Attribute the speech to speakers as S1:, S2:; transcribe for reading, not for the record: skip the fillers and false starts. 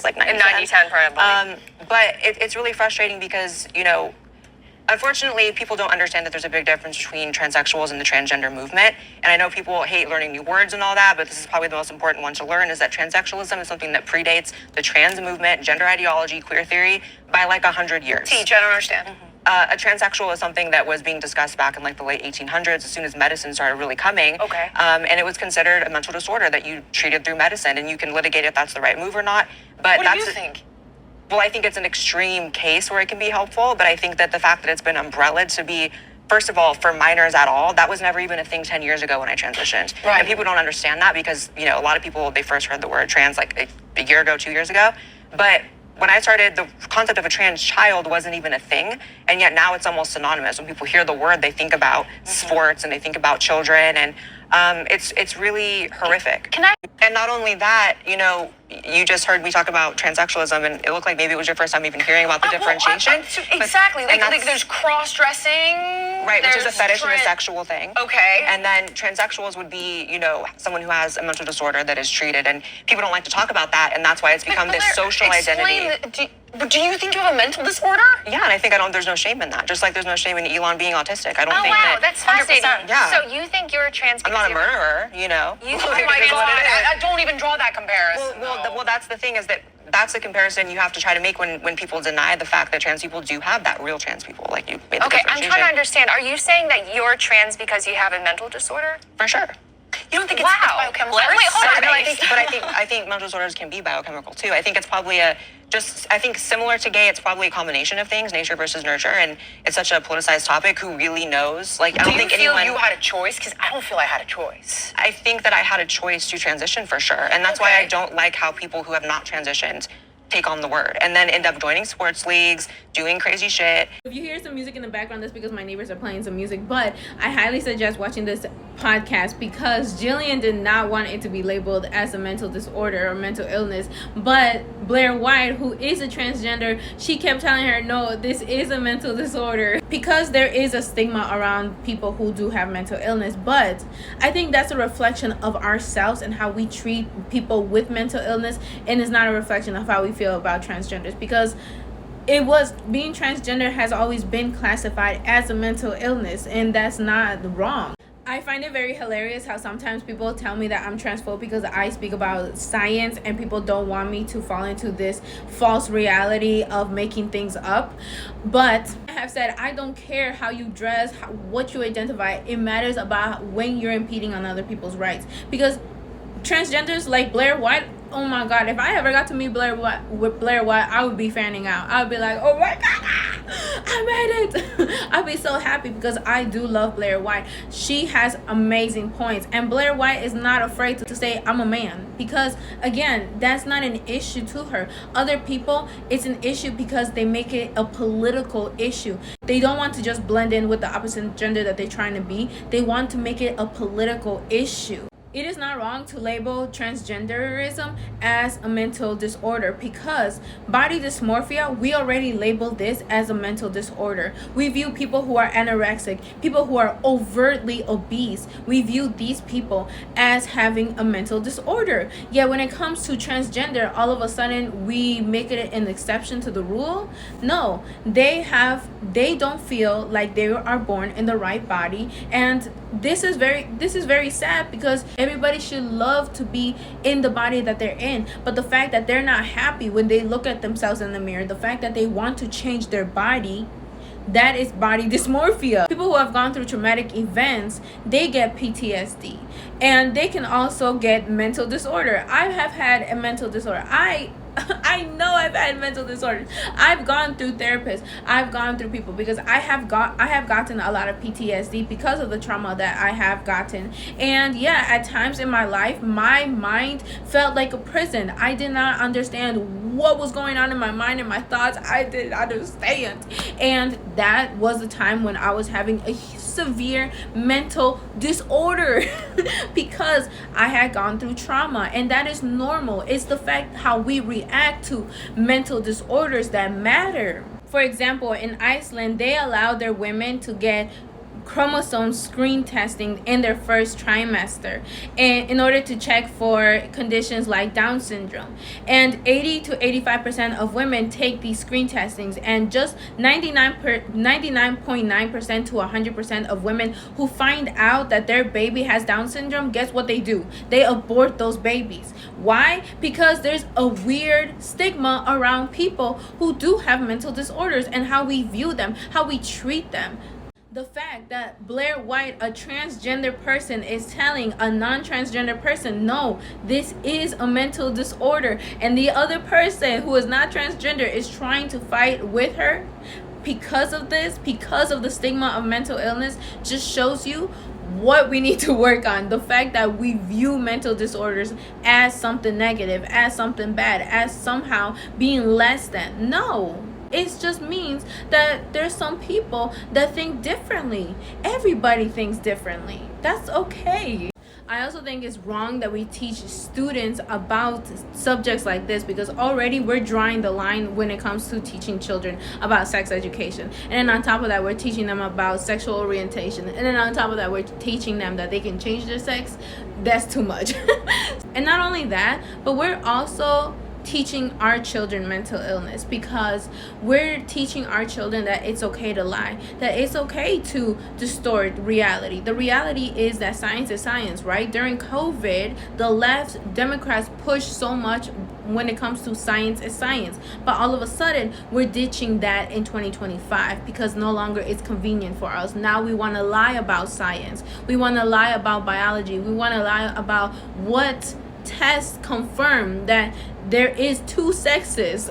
S1: it's like 90-10.
S2: 90-10 probably.
S1: But it's really frustrating because, unfortunately, people don't understand that there's a big difference between transsexuals and the transgender movement. And I know people hate learning new words and all that, but this is probably the most important one to learn, is that transsexualism is something that predates the trans movement, gender ideology, queer theory by like 100 years.
S2: Teach, I don't understand.
S1: A transsexual is something that was being discussed back in like the late 1800s, as soon as medicine started really coming.
S2: Okay.
S1: And it was considered a mental disorder that you treated through medicine, and you can litigate if that's the right move or not. But
S2: what do you think?
S1: Well, I think it's an extreme case where it can be helpful, but I think that the fact that it's been umbrellaed to be, first of all, for minors at all, that was never even a thing 10 years ago when I transitioned.
S2: Right.
S1: And people don't understand that because, a lot of people, they first heard the word trans like a year ago, 2 years ago. But when I started, the concept of a trans child wasn't even a thing, and yet now it's almost synonymous. When people hear the word, they think about sports and they think about children, and it's really horrific. And not only that, you just heard me talk about transsexualism, and it looked like maybe it was your first time even hearing about the differentiation.
S2: Exactly. Like there's cross-dressing.
S1: Right, which is a fetish and a sexual thing.
S2: Okay.
S1: And then transsexuals would be, someone who has a mental disorder that is treated, and people don't like to talk about that, and that's why it's become this social identity.
S2: Do you think you have a mental disorder?
S1: Yeah, and I think there's no shame in that. Just like there's no shame in Elon being autistic. I don't think
S3: wow,
S1: that.
S3: That's fascinating.
S1: 100%. Yeah.
S3: So you think you're trans?
S1: I'm not a murderer,
S2: Oh my God! I don't even draw that comparison.
S1: Well, that's the thing, is that that's the comparison you have to try to make when people deny the fact that trans people do have that, real trans people, like you made the
S3: Okay, I'm
S1: differentiation.
S3: trying to understand. Are you saying that you're trans because you have a mental disorder?
S1: For sure.
S2: You don't think it's
S3: Wow.
S2: biochemical?
S3: Wait, hold on.
S1: I think mental disorders can be biochemical too. I think it's probably I think similar to gay, it's probably a combination of things, nature versus nurture, and it's such a politicized topic. Who really knows? Like, I don't think anyone.
S2: Do you feel you had a choice? Because I don't feel I had a choice.
S1: I think that I had a choice to transition for sure, and that's why I don't like how people who have not transitioned take on the word and then end up joining sports leagues, doing crazy shit.
S4: If you hear some music in the background, that's because my neighbors are playing some music, but I highly suggest watching this podcast because Jillian did not want it to be labeled as a mental disorder or mental illness, but Blair White, who is a transgender, she kept telling her, no, this is a mental disorder, because there is a stigma around people who do have mental illness. But I think that's a reflection of ourselves and how we treat people with mental illness, and it's not a reflection of how we feel about transgenders, because being transgender has always been classified as a mental illness, and that's not wrong. I find it very hilarious how sometimes people tell me that I'm transphobic because I speak about science, and people don't want me to fall into this false reality of making things up. But I have said, I don't care how you dress, what you identify. It matters about when you're impeding on other people's rights. Because transgenders like Blair White, oh my God, if I ever got to meet Blair White, I would be fanning out. I would be like, oh my God, I made it. I'd be so happy because I do love Blair White. She has amazing points, and Blair White is not afraid to say I'm a man, because again, that's not an issue to her. Other people, it's an issue because they make it a political issue. They don't want to just blend in with the opposite gender that they're trying to be. They want to make it a political issue. It is not wrong to label transgenderism as a mental disorder, because body dysmorphia, we already label this as a mental disorder. We view people who are anorexic, people who are overtly obese, we view these people as having a mental disorder. Yet when it comes to transgender, all of a sudden we make it an exception to the rule. No, they don't feel like they are born in the right body, and this is very sad, because everybody should love to be in the body that they're in. But the fact that they're not happy when they look at themselves in the mirror, the fact that they want to change their body, that is body dysmorphia. People who have gone through traumatic events, they get PTSD, and they can also get mental disorder. I have had a mental disorder. I know I've had mental disorders. I've gone through therapists. I've gone through people, because I have gotten a lot of PTSD because of the trauma that I have gotten. And yeah, at times in my life, my mind felt like a prison. I did not understand what was going on in my mind and my thoughts. I didn't understand. And that was the time when I was having a severe mental disorder because I had gone through trauma, and that is normal. It's the fact how we react to mental disorders that matter. For example, in Iceland, they allow their women to get chromosome screen testing in their first trimester, and in order to check for conditions like Down syndrome. And 80 to 85% of women take these screen testings, and just 99.9% to 100% of women who find out that their baby has Down syndrome, guess what they do? They abort those babies. Why? Because there's a weird stigma around people who do have mental disorders and how we view them, how we treat them. The fact that Blair White, a transgender person, is telling a non-transgender person, no, this is a mental disorder, and the other person who is not transgender is trying to fight with her because of this, because of the stigma of mental illness, just shows you what we need to work on. The fact that we view mental disorders as something negative, as something bad, as somehow being less than. No. It just means that there's some people that think differently. Everybody thinks differently. That's okay. I also think it's wrong that we teach students about subjects like this, because already we're drawing the line when it comes to teaching children about sex education. And then on top of that, we're teaching them about sexual orientation. And then on top of that, we're teaching them that they can change their sex. That's too much. And not only that, but we're also teaching our children mental illness, because we're teaching our children that it's okay to lie, that it's okay to distort reality. The reality is that science is science, right? During COVID, the left, Democrats push so much when it comes to science is science, but all of a sudden we're ditching that in 2025 because no longer it's convenient for us. Now we want to lie about science, we want to lie about biology, we want to lie about what tests confirm that there is two sexes.